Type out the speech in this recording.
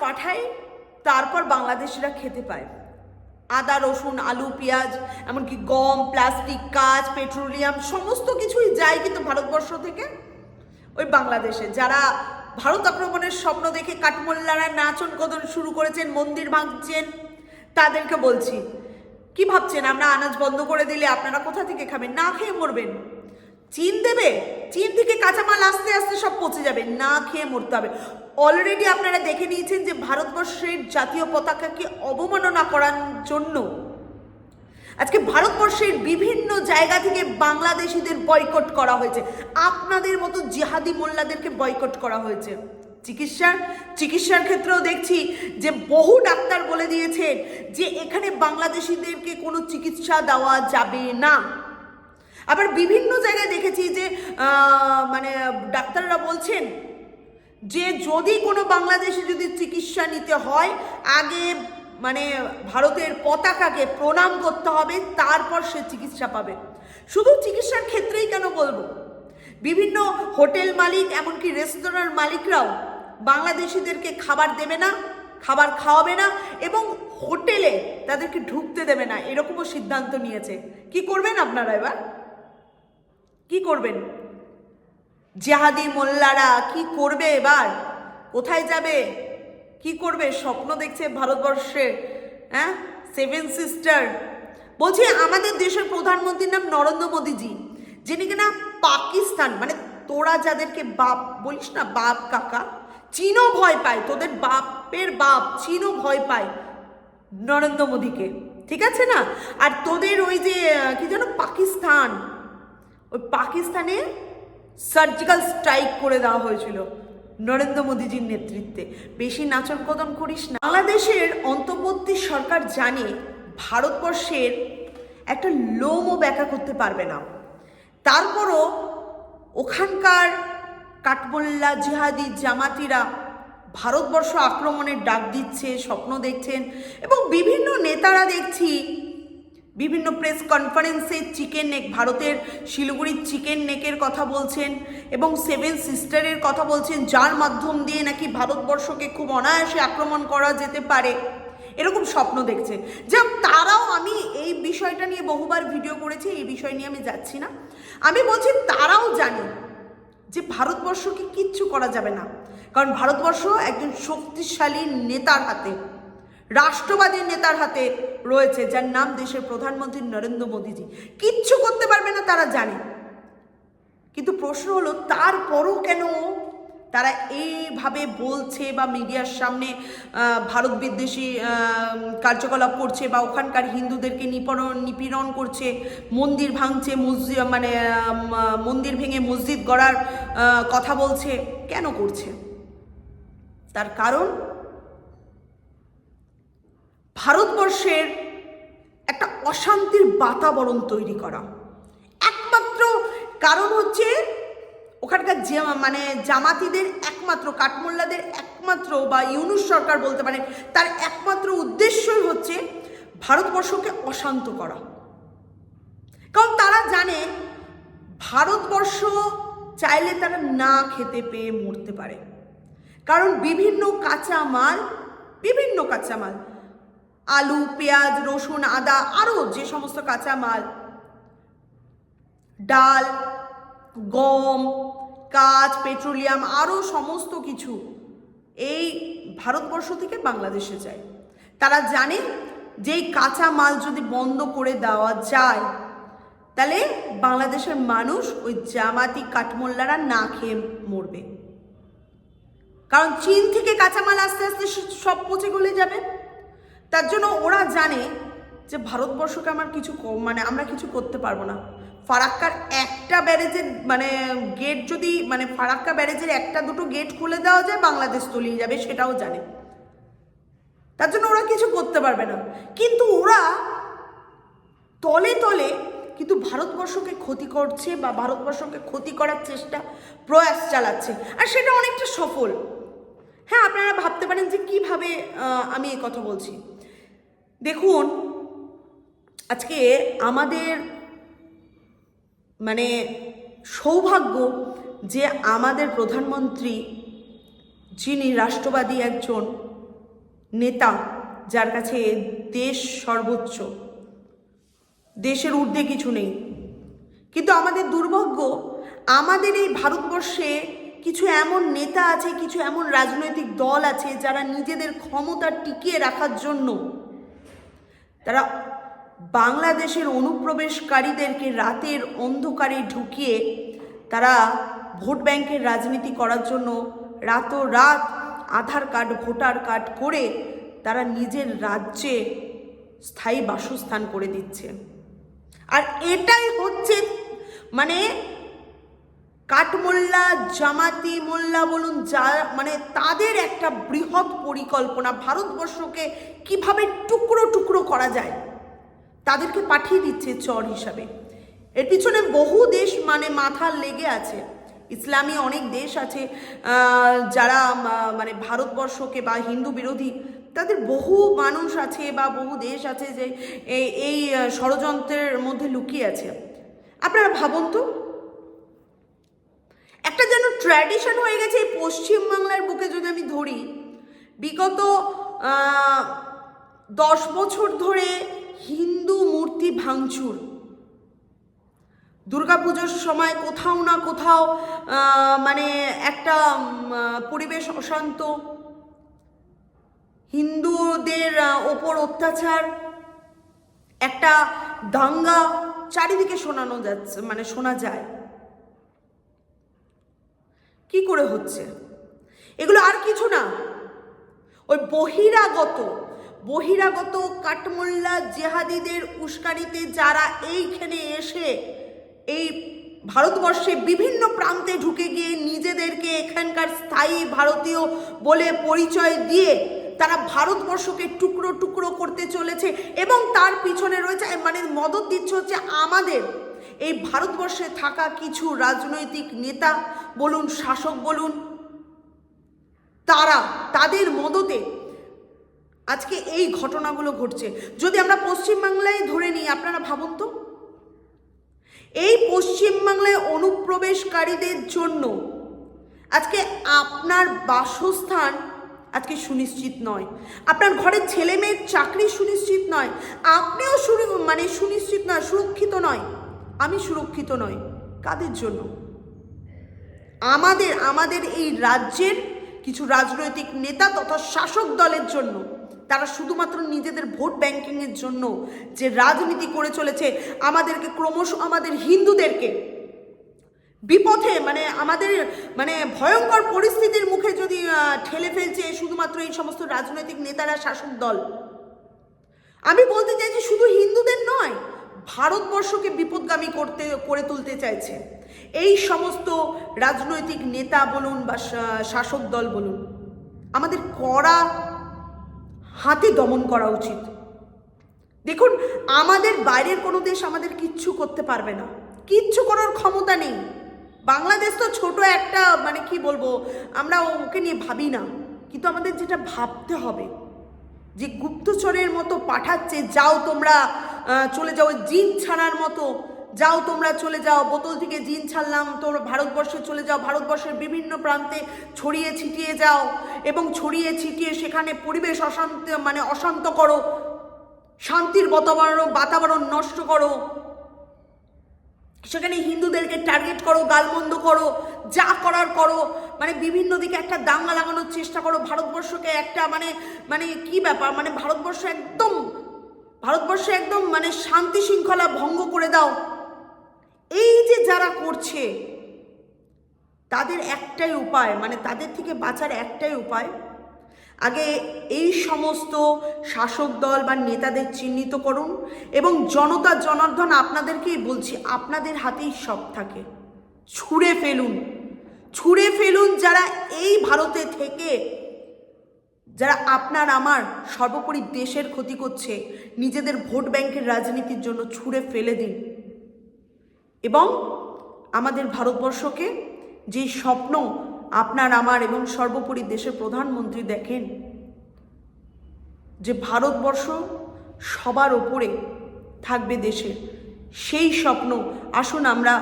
পাঠায়, তারপর বাংলাদেশিরা খেতে পায়। আদা, রসুন, আলু, পেঁয়াজ, এমনকি গম, প্লাস্টিক, কাঁচ, পেট্রোলিয়াম সমস্ত কিছুই যায় কিন্তু ভারতবর্ষ থেকে ওই বাংলাদেশে। যারা ভারত আক্রমণের স্বপ্ন দেখে কাঠমোল্লারা নাচন কদন শুরু করেছেন, মন্দির ভাঙছেন, তাদেরকে বলছি, কি ভাবছেন আমরা আনাজ বন্ধ করে দিলে আপনারা কোথা থেকে খাবেন? না খেয়ে মরবেন। চীন দেবে, চীন থেকে কাঁচামাল আস্তে আস্তে সব পচে যাবে, না খেয়ে মরতে হবে। অলরেডি আপনারা দেখে নিয়েছেন যে ভারতবর্ষের জাতীয় পতাকাকে অবমাননা করার জন্য আজকে ভারতবর্ষের বিভিন্ন জায়গা থেকে বাংলাদেশিদের বয়কট করা হয়েছে। আপনাদের মতো জিহাদি মোল্লাদেরকে বয়কট করা হয়েছে। চিকিৎসার ক্ষেত্রেও দেখছি যে বহু ডাক্তার বলে দিয়েছেন যে এখানে বাংলাদেশিদেরকে কোনো চিকিৎসা দেওয়া যাবে না। আবার বিভিন্ন জায়গায় দেখেছি যে মানে ডাক্তাররা বলছেন যে যদি কোনো বাংলাদেশে যদি চিকিৎসা নিতে হয় আগে মানে ভারতের পতাকাকে প্রণাম করতে হবে, তারপর সে চিকিৎসা পাবে। শুধু চিকিৎসার ক্ষেত্রেই কেন বলবো, বিভিন্ন হোটেল মালিক এমনকি রেস্তোরাঁর মালিকরাও বাংলাদেশিদেরকে খাবার দেবে না, খাবার খাওয়াবে না এবং হোটেলে তাদেরকে ঢুকতে দেবে না, এরকমও সিদ্ধান্ত নিয়েছে। কি করবেন আপনারা এবার? কি করবেন? জিহাদি মোল্লারা কি করবে এবার? কোথায় যাবে? কি করবে? স্বপ্ন দেখছে ভারতবর্ষে, হ্যাঁ, 7 সিস্টার। বলছি আমাদের দেশের প্রধানমন্ত্রীর নাম নরেন্দ্র মোদীজি, যিনি কিনা পাকিস্তান, মানে তোরা যাদেরকে বাপ বলিস না, বাপ কাকা, চীনও ভয় পায়, তোদের বাপের বাপ চীনও ভয় পায় নরেন্দ্র মোদীকে, ঠিক আছে না? আর তোদের ওই যে কি যেন পাকিস্তান, ওই পাকিস্তানে সার্জিক্যাল স্ট্রাইক করে দেওয়া হয়েছিল নরেন্দ্র মোদীজির নেতৃত্বে। বেশি নাচন কদন করিস না। বাংলাদেশের অন্তর্বর্তী সরকার জানে ভারতবর্ষের একটা লোমও ব্যাখ্যা করতে পারবে না, তারপরও ওখানকার কাঠমোল্লা জিহাদি জামাতিরা ভারতবর্ষ আক্রমণের ডাক দিচ্ছে, স্বপ্ন দেখছেন এবং বিভিন্ন নেতারা দেখছি বিভিন্ন প্রেস কনফারেন্সে চিকেন নেক, ভারতের শিলিগুড়ির চিকেন নেকের কথা বলছেন এবং 7 সিস্টারের কথা বলছেন, যার মাধ্যম দিয়ে নাকি ভারতবর্ষকে খুব অনায়াসে আক্রমণ করা যেতে পারে, এরকম স্বপ্ন দেখছে। যা তারাও, আমি এই বিষয়টা নিয়ে বহুবার ভিডিও করেছি, এই বিষয় নিয়ে আমি যাচ্ছি না, আমি বলছি তারাও জানে যে ভারতবর্ষকে কিচ্ছু করা যাবে না, কারণ ভারতবর্ষ একজন শক্তিশালী নেতার হাতে, রাষ্ট্রবাদী নেতার হাতে রয়েছে, যার নাম দেশের প্রধানমন্ত্রী নরেন্দ্র মোদীজি। কিচ্ছু করতে পারবে না তারা জানে। কিন্তু প্রশ্ন হলো তারপরও কেন তারা এইভাবে বলছে বা মিডিয়ার সামনে ভারত বিদ্বেষী কার্যকলাপ করছে বা ওখানকার হিন্দুদেরকে নিপীড়ন করছে, মন্দির ভাঙছে, মসজিদ মানে মন্দির ভেঙে মসজিদ গড়ার কথা বলছে? কেন করছে? তার কারণ ভারতবর্ষের একটা অশান্তির বাতাবরণ তৈরি করা। একমাত্র কারণ হচ্ছে ওখানকার মানে জামাতিদের একমাত্র, কাঠমোল্লাদের একমাত্র, বা ইউনূস সরকার বলতে পারে, তার একমাত্র উদ্দেশ্যই হচ্ছে ভারতবর্ষকে অশান্ত করা। কারণ তারা জানে ভারতবর্ষ চাইলে তারা না খেতে পেয়ে মরতে পারে, কারণ বিভিন্ন কাঁচামাল, আলু, পেঁয়াজ, রসুন, আদা, আরও যে সমস্ত কাঁচামাল, ডাল, গম, কাঁচ, পেট্রোলিয়াম, আরও সমস্ত কিছু এই ভারতবর্ষ থেকে বাংলাদেশে যায়। তারা জানে যে এই কাঁচা মাল যদি বন্ধ করে দেওয়া যায় তাহলে বাংলাদেশের মানুষ, ওই জামাতি কাঠমোল্লারা না খেয়ে মরবে, কারণ চীন থেকে কাঁচামাল আস্তে আস্তে সব পচে গলে যাবে। তার জন্য ওরা জানে যে ভারতবর্ষকে আমরা কিছু করতে পারবো না। ফারাক্কার একটা ব্যারেজের গেট যদি ফারাক্কা ব্যারেজের 1-2 গেট খুলে দেওয়া যায়, বাংলাদেশ তলিয়ে যাবে, সেটাও জানে। তার জন্য ওরা কিছু করতে পারবে না। কিন্তু ওরা তলে তলে কিন্তু ভারতবর্ষকে ক্ষতি করছে বা ভারতবর্ষকে ক্ষতি করার প্রয়াস চালাচ্ছে, আর সেটা অনেকটা সফল। হ্যাঁ, আপনারা ভাবতে পারেন যে কিভাবে আমি এই কথা বলছি। দেখুন, আজকে আমাদের সৌভাগ্য যে আমাদের প্রধানমন্ত্রী, যিনি রাষ্ট্রবাদী একজন নেতা, যার কাছে দেশ সর্বোচ্চ, দেশের ঊর্ধ্বে কিছু নেই। কিন্তু আমাদের দুর্ভাগ্য, আমাদের এই ভারতবর্ষে কিছু এমন নেতা আছে, কিছু এমন রাজনৈতিক দল আছে যারা নিজেদের ক্ষমতা টিকিয়ে রাখার জন্য তারা বাংলাদেশের অনুপ্রবেশকারীদেরকে রাতের অন্ধকারে ঢুকিয়ে তারা ভোট ব্যাংকের রাজনীতি করার জন্য রাতোরাত আধার কার্ড, ভোটার কার্ড করে তারা নিজের রাজ্যে স্থায়ী বাসস্থান করে দিচ্ছে। আর এটাই হচ্ছে মানে কাঠমোল্লা, জামাতি মোল্লা বলুন, যা মানে তাদের একটা বৃহৎ পরিকল্পনা, ভারতবর্ষকে কিভাবে টুকরো টুকরো করা যায় তাদেরকে পাঠিয়ে দিচ্ছে চর হিসাবে। এর পিছনে বহু দেশ মানে মাথা লেগে আছে। ইসলামী অনেক দেশ আছে যারা মানে ভারতবর্ষকে বা হিন্দু বিরোধী, তাদের বহু মানুষ আছে বা বহু দেশ আছে যে এই ষড়যন্ত্রের মধ্যে লুকিয়ে আছে। আপনারা ভাবুন তো, একটা যেন ট্র্যাডিশন হয়ে গেছে এই পশ্চিমবাংলার বুকে। যদি আমি ধরি, বিগত 10 বছর ধরে হিন্দু মূর্তি ভাঙচুর, দুর্গাপুজোর সময় কোথাও না কোথাও মানে একটা পরিবেশ অশান্ত, হিন্দুদের ওপর অত্যাচার, একটা দাঙ্গা চারিদিকে শোনানো যাচ্ছে, মানে শোনা যায়। কি করে হচ্ছে এগুলো? আর কিছু না, ওই বহিরাগত কাঠমোল্লা জেহাদিদের উস্কানিতে যারা এইখানে এসে এই ভারতবর্ষে বিভিন্ন প্রান্তে ঢুকে গিয়ে নিজেদেরকে এখানকার স্থায়ী ভারতীয় বলে পরিচয় দিয়ে তারা ভারতবর্ষকে টুকরো টুকরো করতে চলেছে। এবং তার পিছনে রয়েছে মানে মদত দিচ্ছে হচ্ছে আমাদের এই ভারতবর্ষে থাকা কিছু রাজনৈতিক নেতা বলুন, শাসক বলুন, তাদের মদতে আজকে এই ঘটনাগুলো ঘটছে। যদি আমরা পশ্চিমবাংলায় ধরে নিই, আপনারা ভাবুন তো, এই পশ্চিমবাংলায় অনুপ্রবেশকারীদের জন্য আজকে আপনার বাসস্থান আজকে সুনিশ্চিত নয়, আপনার ঘরের ছেলে মেয়ের চাকরি সুনিশ্চিত নয়, আপনিও মানে সুনিশ্চিত নয়, সুরক্ষিত নয়, আমি সুরক্ষিত নই। কাদের জন্য? আমাদের এই রাজ্যের কিছু রাজনৈতিক নেতা তথা শাসক দলের জন্য। তারা শুধুমাত্র নিজেদের ভোট ব্যাংকিংয়ের জন্য যে রাজনীতি করে চলেছে, আমাদেরকে ক্রমশ আমাদের হিন্দুদেরকে বিপথে মানে আমাদের মানে ভয়ঙ্কর পরিস্থিতির মুখে যদি ঠেলে ফেলছে শুধুমাত্র এই সমস্ত রাজনৈতিক নেতারা, শাসক দল। আমি বলতে চাইছি শুধু হিন্দুদের নয়, ভারতবর্ষকে বিপদগামী করে তুলতে চাইছে এই সমস্ত রাজনৈতিক নেতা বলুন বা শাসক দল বলুন। আমাদের কড়া হাতে দমন করা উচিত। দেখুন, আমাদের বাইরের কোনো দেশ আমাদের কিচ্ছু করতে পারবে না, কিচ্ছু করার ক্ষমতা নেই। বাংলাদেশ তো ছোট একটা মানে কি বলবো, আমরা ওকে নিয়ে ভাবি না। কিন্তু আমাদের যেটা ভাবতে হবে, যে গুপ্তচরের মতো পাঠাচ্ছে, যাও তোমরা চলে যাও, জিন ছাড়ার মতো যাও তোমরা চলে যাও, বোতল থেকে জিন ছাড়লাম, তোমরা ভারতবর্ষে চলে যাও, ভারতবর্ষের বিভিন্ন প্রান্তে ছড়িয়ে ছিটিয়ে যাও এবং ছড়িয়ে ছিটিয়ে সেখানে পরিবেশ অশান্ত করো, শান্তির বাতাবরণ নষ্ট করো, সেখানে হিন্দুদেরকে টার্গেট করো, গালমন্দ করো, যা করার করো, মানে বিভিন্ন দিকে একটা দাঙ্গা লাগানোর চেষ্টা করো, ভারতবর্ষকে একটা মানে কি ব্যাপার, মানে ভারতবর্ষে একদম মানে শান্তি শৃঙ্খলা ভঙ্গ করে দাও। এই যে যারা করছে, তাদের একটাই উপায়, মানে তাদের থেকে বাঁচার একটাই উপায়, আগে এই সমস্ত শাসক দল বা নেতাদের চিহ্নিত করুন এবং জনতা জনার্দন আপনাদেরকেই বলছি, আপনাদের হাতেই সব থাকে। ছুঁড়ে ফেলুন যারা এই ভারতে থেকে, যারা আপনার আমার সর্বোপরি দেশের ক্ষতি করছে, নিজেদের ভোট ব্যাংকের রাজনীতির জন্য ছুঁড়ে ফেলে দিন। এবং আমাদের ভারতবর্ষকে যে স্বপ্ন আপনার আমার এবং সর্বোপরি দেশের প্রধানমন্ত্রী দেখেন, যে ভারতবর্ষ সবার ওপরে থাকবে দেশের, সেই স্বপ্ন আসুন আমরা